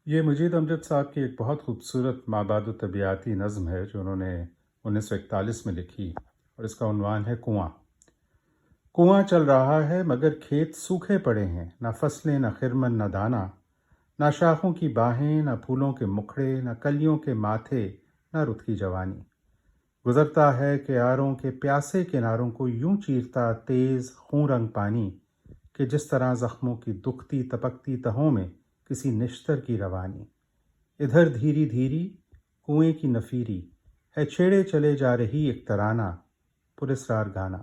یہ مجید امجد صاحب کی ایک بہت خوبصورت مابعد الطبیعاتی نظم ہے جو انہوں نے 1941 میں لکھی، اور اس کا عنوان ہے کنواں۔ کنواں چل رہا ہے مگر کھیت سوکھے پڑے ہیں، نہ فصلیں نہ خرمن نہ دانا، نہ شاخوں کی باہیں نہ پھولوں کے مکھڑے، نہ کلیوں کے ماتھے نہ رت کی جوانی۔ گزرتا ہے کیاروں کے پیاسے کناروں کو یوں چیرتا تیز خون رنگ پانی، کہ جس طرح زخموں کی دکھتی تپکتی تہوں میں کسی نشتر کی روانی۔ ادھر دھیری دھیری کنویں کی نفیری ہے، چھیڑے چلے جا رہی ایک ترانہ پراسرار گانا،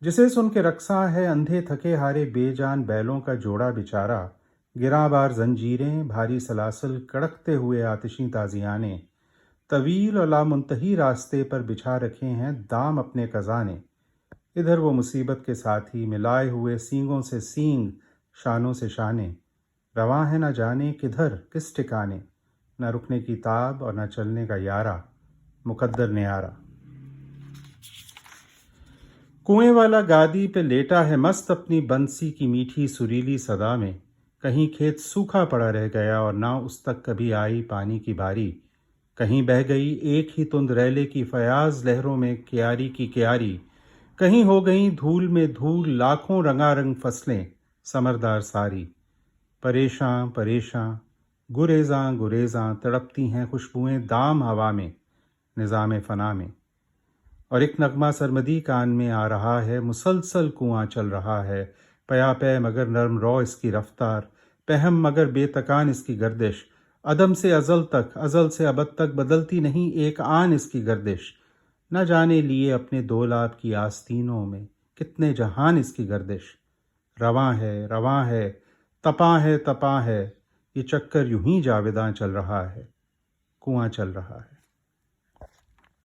جسے سن کے رقصاں ہے اندھے تھکے ہارے بے جان بیلوں کا جوڑا بیچارہ۔ گراں بار زنجیریں بھاری سلاسل کڑکتے ہوئے آتشیں تازیانے، طویل اور لامنتہی راستے پر بچھا رکھے ہیں دام اپنے خزانے۔ ادھر وہ مصیبت کے ساتھی ملائے ہوئے سینگوں سے سینگ، شانوں سے شانے، رواں ہے نہ جانے کدھر کس ٹھکانے، نہ رکنے کی تاب اور نہ چلنے کا یارہ، مقدر نیارہ۔ کنویں والا گادی پہ لیٹا ہے مست اپنی بنسی کی میٹھی سریلی صدا میں، کہیں کھیت سوکھا پڑا رہ گیا اور نہ اس تک کبھی آئی پانی کی باری، کہیں بہہ گئی ایک ہی تند ریلے کی فیاض لہروں میں کیاری کی کیاری، کہیں ہو گئیں دھول میں دھول لاکھوں رنگا رنگ فصلیں ثمردار ساری۔ پریشاں پریشاں گریزاں گریزاں تڑپتی ہیں خوشبوئیں دام ہوا میں نظام فنا میں، اور ایک نغمہ سرمدی کان میں آ رہا ہے، مسلسل کنواں چل رہا ہے، پیا پے مگر نرم رو اس کی رفتار، پہم مگر بے تکان اس کی گردش، عدم سے ازل تک ازل سے ابد تک بدلتی نہیں ایک آن اس کی گردش، نہ جانے لیے اپنے دولاب کی آستینوں میں کتنے جہان اس کی گردش۔ رواں ہے تپاں ہے یہ چکر یوں ہی جاوداں چل رہا ہے، کنواں چل رہا ہے۔